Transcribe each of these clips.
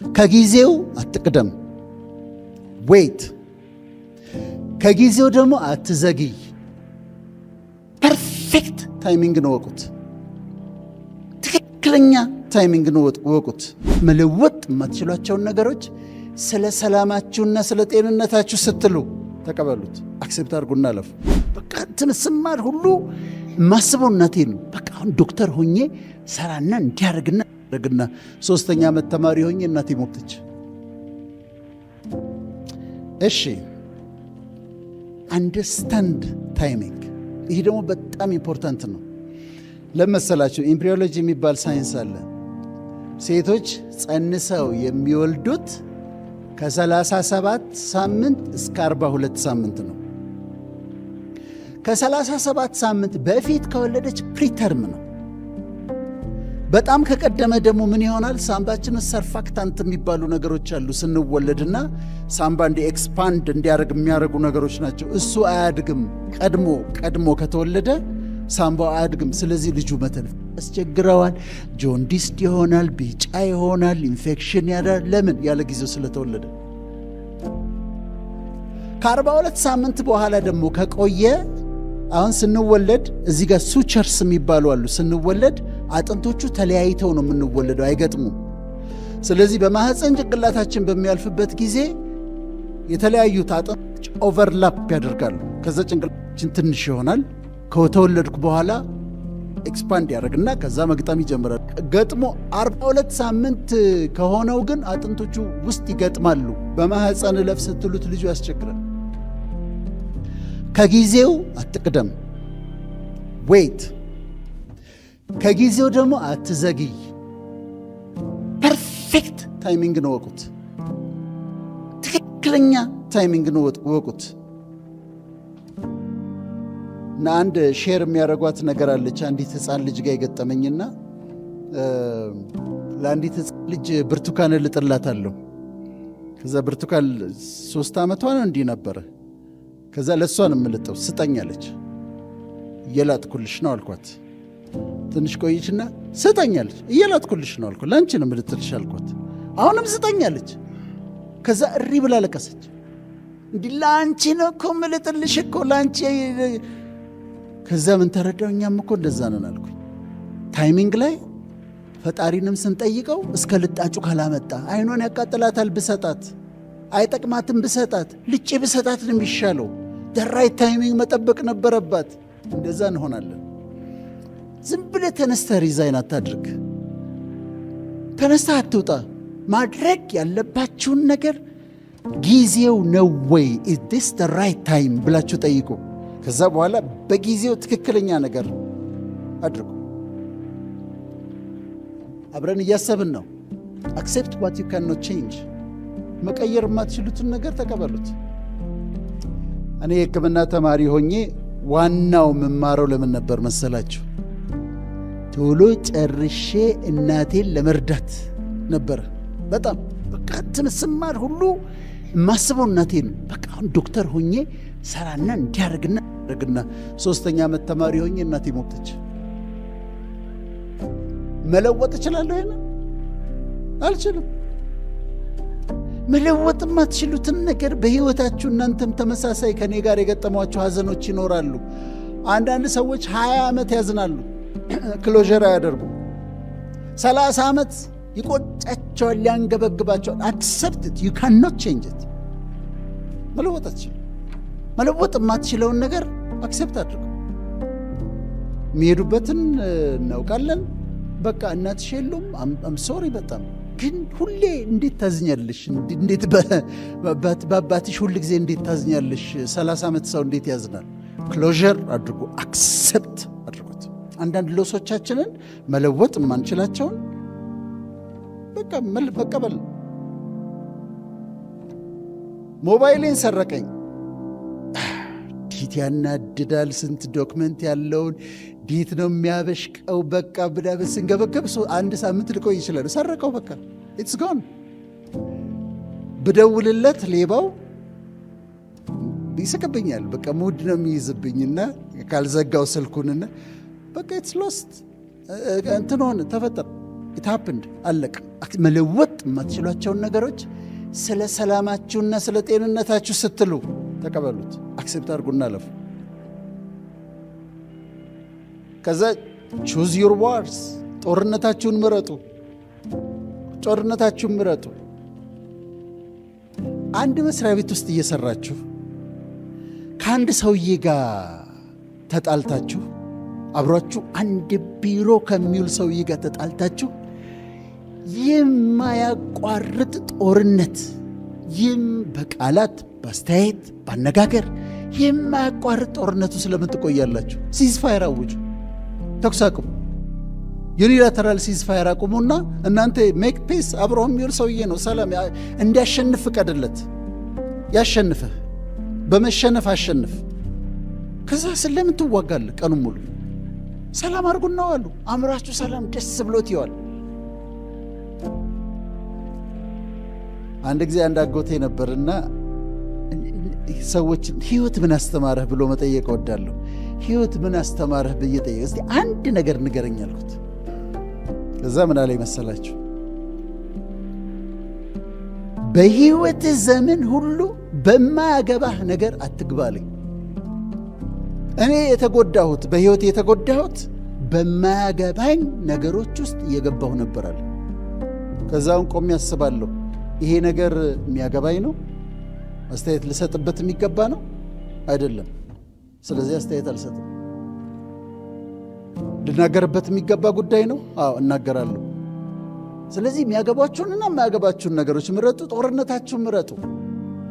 ከጊዜው አትቅደም፣ ዌይት። ከጊዜው ደግሞ አትዘግይ። ፐርፌክት ታይሚንግ ነው ወቁት። ትክክለኛ ታይሚንግ ነው ወቁት። መለወጥ የማትችሏቸውን ነገሮች ስለ ሰላማችሁና ስለ ጤንነታችሁ ስትሉ ተቀበሉት። አክሴፕት አድርጉና አለፉ። በቃ እንትን ስማር ሁሉ ማስበው እናቴ ነው። በቃ አሁን ዶክተር ሆኜ ሰራና እንዲያደርግና ደግና 3ኛ ዓመት ተማሪ ሆኜ እናቴ ሞተች። እሺ አንደርስታንድ ታይሚንግ። ይሄ ደግሞ በጣም ኢምፖርታንት ነው። ለመሰላችሁ ኤምብሪዮሎጂ የሚባል ሳይንስ አለ። ሴቶች ጸንሰው የሚወልዱት ከ37 ሳምንት እስከ 42 ሳምንት ነው። ከ37 ሳምንት በፊት ከወለደች ፕሪተርም ነው። በጣም ከቀደመ ደግሞ ምን ይሆናል? ሳምባችን ሰርፋክታንት የሚባሉ ነገሮች አሉ ስንወለድና ሳምባ እንዲ ኤክስፓንድ እንዲያደርግ የሚያደርጉ ነገሮች ናቸው። እሱ አያድግም። ቀድሞ ከተወለደ ሳምባው አያድግም። ስለዚህ ልጁ መተንፈስ ያስቸግረዋል፣ ጆንዲስድ ይሆናል፣ ቢጫ ይሆናል፣ ኢንፌክሽን ያዳል። ለምን? ያለ ጊዜው ስለተወለደ። ከ42 ሳምንት በኋላ ደግሞ ከቆየ አሁን ስንወለድ እዚህ ጋር ሱቸርስ የሚባሉ አሉ። ስንወለድ አጥንቶቹ ተለያይተው ነው የምንወለደው፣ አይገጥሙም። ስለዚህ በማህፀን ጭንቅላታችን በሚያልፍበት ጊዜ የተለያዩት አጥንቶች ኦቨርላፕ ያደርጋሉ። ከዛ ጭንቅላታችን ትንሽ ይሆናል። ከተወለድኩ በኋላ ኤክስፓንድ ያደርግና ከዛ መግጠም ይጀምራል። ገጥሞ 42 ሳምንት ከሆነው ግን አጥንቶቹ ውስጥ ይገጥማሉ። በማህፀን እለፍ ስትሉት ልጁ ያስቸግራል። ከጊዜው አትቅደም፣ ዌይት። ከጊዜው ደግሞ አትዘግይ። ፐርፌክት ታይሚንግ ነው ወቁት። ትክክለኛ ታይሚንግ ነው ወቁት። እና አንድ ሼር የሚያደርጓት ነገር አለች። አንዲት ህፃን ልጅ ጋር የገጠመኝና ለአንዲት ህፃን ልጅ ብርቱካን ልጥላታለሁ። ከዛ ብርቱካን 3 ዓመቷ ነው እንዲህ ነበረ። ከዛ ለእሷን የምልጠው ስጠኛለች። እየላጥኩልሽ ነው አልኳት። ትንሽ ቆይችና ስጠኛለች። እየላጥኩልሽ ነው አልኳት። ለአንቺ ነው የምልጥልሽ አልኳት። አሁንም ስጠኛለች። ከዛ እሪ ብላ ለቀሰች። እንዲህ ለአንቺ ነው እኮ የምልጥልሽ እኮ ለአንቺ። ከዛ ምን ተረዳው? እኛም እኮ እንደዛ ነን አልኩኝ። ታይሚንግ ላይ ፈጣሪንም ስንጠይቀው እስከ ልጣጩ ካላመጣ አይኗን ያቃጥላታል ብሰጣት፣ አይጠቅማትም ብሰጣት፣ ልጬ ብሰጣት ነው የሚሻለው። ደራይ ታይሚንግ መጠበቅ ነበረባት። እንደዛ እንሆናለን። ዝም ብለህ ተነስተህ ሪዛይን አታድርግ። ተነስተህ አትውጣ። ማድረግ ያለባችሁን ነገር ጊዜው ነው ወይ ኢዝ ዲስ ዘ ራይት ታይም ብላችሁ ጠይቁ። ከዛ በኋላ በጊዜው ትክክለኛ ነገር አድርጉ። አብረን እያሰብን ነው። አክሴፕት ዋት ዩ ካን ኖት ቼንጅ። መቀየር የማትችሉትን ነገር ተቀበሉት። እኔ የሕክምና ተማሪ ሆኜ ዋናው የምማረው ለምን ነበር መሰላችሁ? ቶሎ ጨርሼ እናቴን ለመርዳት ነበረ። በጣም በቃ እንትን ስማር ሁሉ የማስበው እናቴን። በቃ አሁን ዶክተር ሆኜ ሰራና እንዲያደርግና 3ኛ ዓመት ተማሪ ሆኜ እናቴ ሞተች። መለወጥ እችላለሁ? ይሄን አልችልም። መለወጥ የማትችሉትን ነገር በሕይወታችሁ እናንተም ተመሳሳይ ከኔ ጋር የገጠሟቸው ሐዘኖች ይኖራሉ። አንዳንድ ሰዎች 20 ዓመት ያዝናሉ፣ ክሎዥር አያደርጉ። 30 ዓመት ይቆጫቸዋል፣ ያንገበግባቸዋል። አክሰፕት ኢት። ዩ ካን ኖት ቼንጅ ኢት። መለወጥ አትችልም። መለወጥ የማትችለውን ነገር አክሴፕት አድርጉ። የሚሄዱበትን እናውቃለን። በቃ እናትሽ የሉም። አም ሶሪ በጣም ግን ሁሌ እንዴት ታዝኛለሽ? እንዴት በአባትሽ ሁል ጊዜ እንዴት ታዝኛለሽ? 30 ዓመት ሰው እንዴት ያዝናል? ክሎዥር አድርጉ። አክሴፕት አድርጉት። አንዳንድ ሎሶቻችንን መለወጥ የማንችላቸውን በቃ መቀበል። ሞባይሌን ሰረቀኝ። ዲት ያናድዳል። ስንት ዶክመንት ያለውን ዲት ነው የሚያበሽቀው። በቃ ብዳበስ ስንገበገብ 1 ሳምንት ልቆይ ይችላል። ሰረቀው። በቃ ኢትስ ጎን። ብደውልለት ሌባው ይስቅብኛል። በቃ ሙድ ነው የሚይዝብኝና ካልዘጋው ስልኩንና በቃ ኢትስ ሎስት። እንትን ሆነ፣ ተፈጠረ። ኢት ሃፕንድ። አለቀ። መለወጥ የማትችሏቸውን ነገሮች ስለ ሰላማችሁና ስለ ጤንነታችሁ ስትሉ ተቀበሉት፣ አክሴፕት አድርጉና አለፉ። ከዛ ቹዝ ዩር ዋርስ፣ ጦርነታችሁን ምረጡ። አንድ መስሪያ ቤት ውስጥ እየሰራችሁ ከአንድ ሰውዬ ጋር ተጣልታችሁ፣ አብሯችሁ አንድ ቢሮ ከሚውል ሰውዬ ጋር ተጣልታችሁ የማያቋርጥ ጦርነት፣ በቃላት በአስተያየት ባነጋገር የማያቋርጥ ጦርነቱ ስለምን ትቆያላችሁ? ሲዝፋየር አውጁ፣ ተኩስ አቁሙ። ዩኒላተራል ሲዝፋየር አቁሙና እናንተ ሜክ ፔስ። አብሮ የሚውል ሰውዬ ነው፣ ሰላም እንዲያሸንፍ ፍቀድለት። ያሸንፍህ፣ በመሸነፍ አሸንፍ። ከዛ ስለምን ትዋጋለህ? ቀኑን ሙሉ ሰላም አድርጉና ዋሉ። አእምሯችሁ ሰላም ደስ ብሎት ይዋል። አንድ ጊዜ አንድ አጎቴ ነበርና ሰዎችን ህይወት ምን አስተማረህ ብሎ መጠየቅ እወዳለሁ። ህይወት ምን አስተማረህ ብዬ ጠየቅ፣ እስቲ አንድ ነገር ንገረኝ አልኩት። እዛ ምን አለኝ መሰላችሁ? በህይወት ዘመን ሁሉ በማያገባህ ነገር አትግባልኝ። እኔ በህይወት የተጎዳሁት በማያገባኝ ነገሮች ውስጥ እየገባሁ ነበራል። ከዛውን ቆሜ ያስባለሁ፣ ይሄ ነገር የሚያገባኝ ነው? አስተያየት ልሰጥበት የሚገባ ነው? አይደለም። ስለዚህ አስተያየት አልሰጥም። ልናገርበት የሚገባ ጉዳይ ነው? አዎ እናገራለሁ። ስለዚህ የሚያገባችሁንና የማያገባችሁን ነገሮች ምረጡ። ጦርነታችሁን ምረጡ።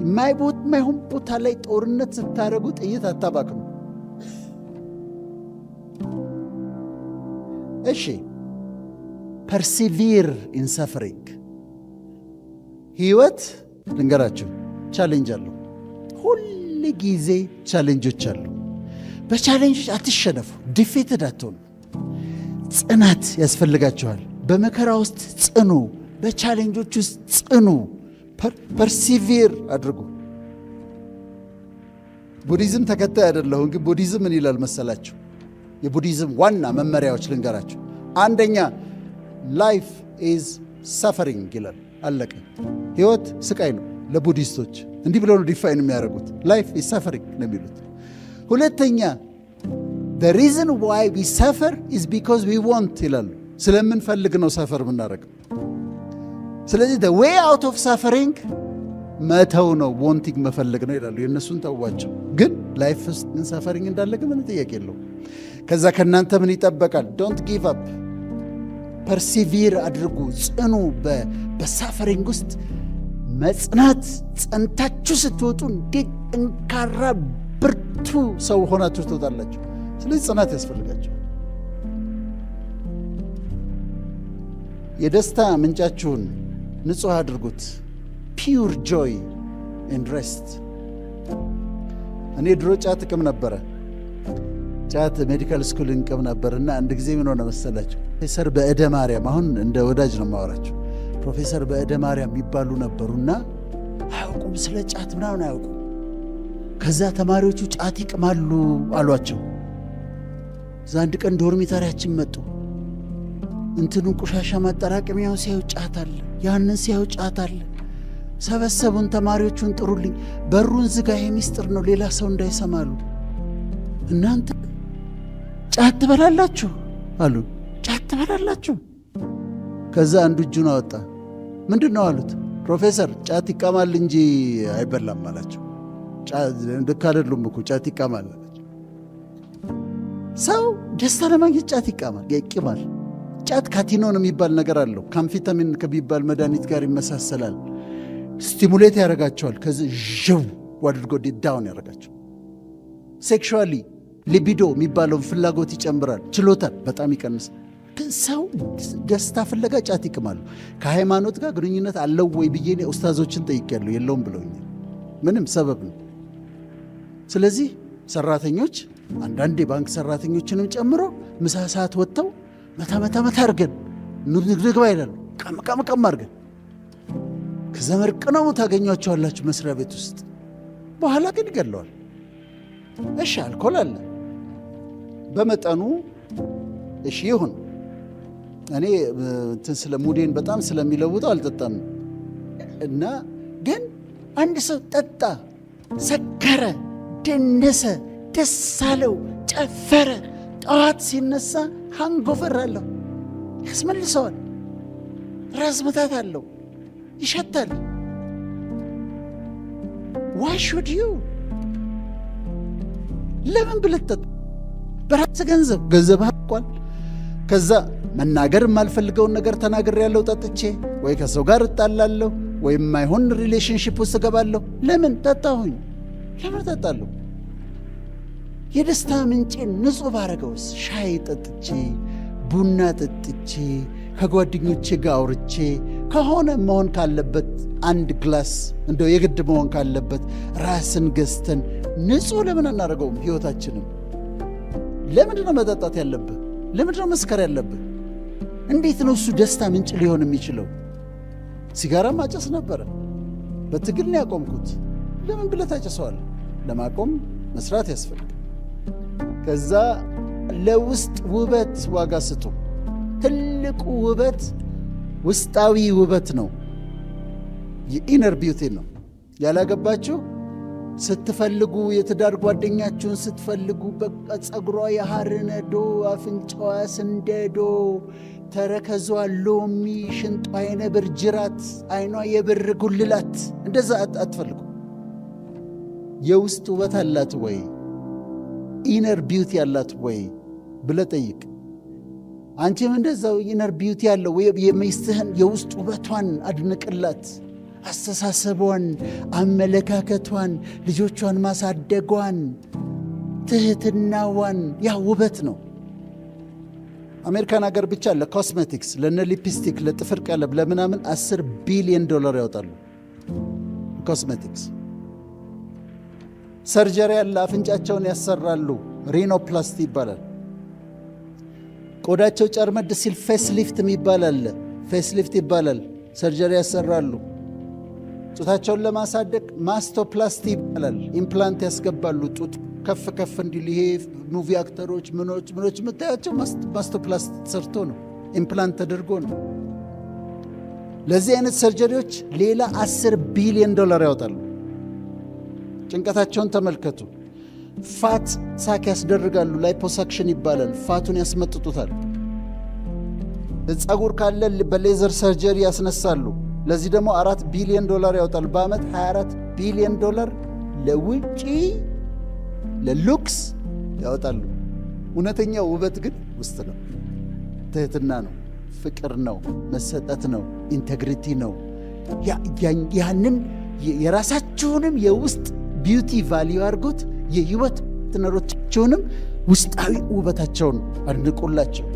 የማይሆን ቦታ ላይ ጦርነት ስታደርጉ ጥይት አታባክኑ። እሺ፣ ፐርሲቪር ኢን ሰፈሪንግ። ህይወት ልንገራችሁ ቻሌንጅ አለው። ሁል ጊዜ ቻሌንጆች አሉ። በቻሌንጆች አትሸነፉ፣ ዲፌትድ አትሆኑ። ጽናት ያስፈልጋችኋል። በመከራ ውስጥ ጽኑ፣ በቻሌንጆች ውስጥ ጽኑ፣ ፐርሲቪር አድርጉ። ቡዲዝም ተከታይ አይደለሁም፣ ግን ቡዲዝም ምን ይላል መሰላችሁ? የቡዲዝም ዋና መመሪያዎች ልንገራችሁ። አንደኛ ላይፍ ኢዝ ሰፈሪንግ ይላል። አለቀ። ህይወት ስቃይ ነው። ለቡዲስቶች እንዲህ ብለው ነው ዲፋይን የሚያደርጉት። ላይፍ ኢዝ ሰፈሪንግ ነው የሚሉት። ሁለተኛ the reason why we suffer is because we want ይላሉ። ስለምንፈልግ ነው ሰፈር የምናደርገው። ስለዚህ the way out of suffering መተው ነው፣ wanting መፈለግ ነው ይላሉ። የእነሱን ተዋቸው። ግን ላይፍ ውስጥ ምን ሰፈሪንግ እንዳለ ግን ምን ጥያቄ የለው። ከዛ ከእናንተ ምን ይጠበቃል? ዶንት ጊቭ አፕ፣ ፐርሲቪር አድርጉ፣ ጽኑ። በሳፈሪንግ ውስጥ መጽናት፣ ጸንታችሁ ስትወጡ እንዴት ጠንካራ ብርቱ ሰው ሆናችሁ ትወጣላችሁ። ስለዚህ ጽናት ያስፈልጋችሁ። የደስታ ምንጫችሁን ንጹሕ አድርጉት። ፒውር ጆይ ኤንድ ሬስት። እኔ ድሮ ጫት እቅም ነበረ። ጫት ሜዲካል ስኩል እንቅም ነበርና አንድ ጊዜ ምን ሆነ መሰላችሁ? ፕሮፌሰር በእደ ማርያም፣ አሁን እንደ ወዳጅ ነው የማወራቸው። ፕሮፌሰር በእደ ማርያም የሚባሉ ነበሩና አያውቁም፣ ስለ ጫት ምናምን አያውቁም። ከዛ ተማሪዎቹ ጫት ይቅማሉ አሏቸው። እዛ አንድ ቀን ዶርሚታሪያችን መጡ። እንትኑን ቆሻሻ ማጠራቀሚያውን ሲያዩ ጫት አለ፣ ያንን ሲያዩ ጫት አለ። ሰበሰቡን። ተማሪዎቹን ጥሩልኝ፣ በሩን ዝጋ፣ ይሄ ሚስጥር ነው፣ ሌላ ሰው እንዳይሰማሉ። እናንተ ጫት ትበላላችሁ አሉ። ጫት ትበላላችሁ? ከዛ አንዱ እጁን አወጣ። ምንድን ነው አሉት። ፕሮፌሰር ጫት ይቃማል እንጂ አይበላም አላቸው። ልክ አይደሉም እኮ ጫት ይቃማል አላቸው። ሰው ደስታ ለማግኘት ጫት ይቅማል። ጫት ካቲኖን የሚባል ነገር አለው። ካምፊታሚን ከሚባል መድኃኒት ጋር ይመሳሰላል። ስቲሙሌት ያደርጋቸዋል። ከዚህ ዥው አድርጎ ዳውን ያደርጋቸው። ሴክሹዋሊ ሊቢዶ የሚባለውን ፍላጎት ይጨምራል። ችሎታል በጣም ይቀንሳል። ግን ሰው ደስታ ፍለጋ ጫት ይቅማሉ። ከሃይማኖት ጋር ግንኙነት አለው ወይ ብዬ ኡስታዞችን ጠይቄያለሁ። የለውም ብለውኛል። ምንም ሰበብ ነው። ስለዚህ ሰራተኞች፣ አንዳንድ የባንክ ሰራተኞችንም ጨምሮ ምሳ ሰዓት ወጥተው መታ አድርገን ንግባ ይላሉ። ቀም አድርገን ከዛ መርቅነው ታገኟቸዋላችሁ መስሪያ ቤት ውስጥ። በኋላ ግን ይገለዋል። እሺ አልኮል አለ በመጠኑ እሺ ይሁን። እኔ እንትን ስለ ሙዴን በጣም ስለሚለውጠው አልጠጣም። እና ግን አንድ ሰው ጠጣ፣ ሰከረ፣ ደነሰ፣ ደስ አለው፣ ጨፈረ፣ ጠዋት ሲነሳ ሃንጎቨር አለው፣ ያስመልሰዋል፣ ራስ ምታት አለው፣ ይሸታል። ዋይ ሹድ ዩ? ለምን ብለህ ጠጣ? በራስ ገንዘብ አልቋል። ከዛ መናገር የማልፈልገውን ነገር ተናግሬ ያለው ጠጥቼ፣ ወይ ከሰው ጋር እጣላለሁ ወይም የማይሆን ሪሌሽንሽፕ ውስጥ እገባለሁ። ለምን ጠጣሁኝ? ለምን ጠጣለሁ? የደስታ ምንጬን ንጹህ ባረገውስ? ሻይ ጠጥቼ፣ ቡና ጠጥቼ፣ ከጓደኞቼ ጋር አውርቼ ከሆነ መሆን ካለበት አንድ ግላስ እንደው የግድ መሆን ካለበት ራስን ገዝተን ንጹህ ለምን አናደርገውም? ሕይወታችንም ለምንድን ነው መጠጣት ያለብህ? ለምንድን ነው መስከር ያለብህ? እንዴት ነው እሱ ደስታ ምንጭ ሊሆን የሚችለው? ሲጋራ ማጨስ ነበረ፣ በትግል ነው ያቆምኩት። ለምን ብለህ ታጨሰዋል? ለማቆም መስራት ያስፈልግ። ከዛ ለውስጥ ውበት ዋጋ ስጡ። ትልቁ ውበት ውስጣዊ ውበት ነው፣ የኢነር ቢዩቲ ነው። ያላገባችሁ ስትፈልጉ፣ የትዳር ጓደኛችሁን ስትፈልጉ፣ በቃ ጸጉሯ የሐር ነዶ፣ አፍንጫዋ ስንደዶ፣ ተረከዟ ሎሚ፣ ሽንጧ የነብር ጅራት፣ አይኗ የብር ጉልላት፣ እንደዛ አትፈልጉ። የውስጥ ውበት አላት ወይ? ኢነር ቢዩቲ አላት ወይ ብለህ ጠይቅ። አንቺም እንደዛው ኢነር ቢዩቲ ያለው የሚስትህን የውስጥ ውበቷን አድንቅላት። አስተሳሰቧን፣ አመለካከቷን፣ ልጆቿን ማሳደጓን፣ ትህትናዋን፣ ያ ውበት ነው። አሜሪካን ሀገር ብቻ ለኮስሜቲክስ፣ ለነ ሊፕስቲክ፣ ለጥፍር ቀለም፣ ለምናምን $10 ቢሊዮን ያወጣሉ። ኮስሜቲክስ ሰርጀሪ ያለ አፍንጫቸውን ያሰራሉ። ሪኖፕላስቲ ይባላል። ቆዳቸው ጨርመድ ሲል ፌስ ሊፍት ይባላል። ፌስ ሊፍት ይባላል። ሰርጀሪ ያሰራሉ። ጡታቸውን ለማሳደግ ማስቶፕላስቲ ይባላል። ኢምፕላንት ያስገባሉ። ጡት ከፍ ከፍ እንዲል። ይሄ ሙቪ አክተሮች ምኖች የምታያቸው ማስቶፕላስቲ ሰርቶ ነው፣ ኢምፕላንት ተደርጎ ነው። ለዚህ አይነት ሰርጀሪዎች ሌላ $10 ቢሊዮን ያወጣሉ። ጭንቀታቸውን ተመልከቱ። ፋት ሳክ ያስደርጋሉ። ላይፖሳክሽን ይባላል። ፋቱን ያስመጥጡታል። ጸጉር ካለ በሌዘር ሰርጀሪ ያስነሳሉ። ለዚህ ደግሞ $4 ቢሊዮን ያወጣሉ። በዓመት $24 ቢሊዮን ለውጪ ለሉክስ ያወጣሉ። እውነተኛው ውበት ግን ውስጥ ነው። ትህትና ነው፣ ፍቅር ነው፣ መሰጠት ነው፣ ኢንቴግሪቲ ነው። ያንን የራሳችሁንም የውስጥ ቢዩቲ ቫሊዩ አድርጉት። የህይወት ትነሮቻቸውንም ውስጣዊ ውበታቸውን አድንቁላቸው።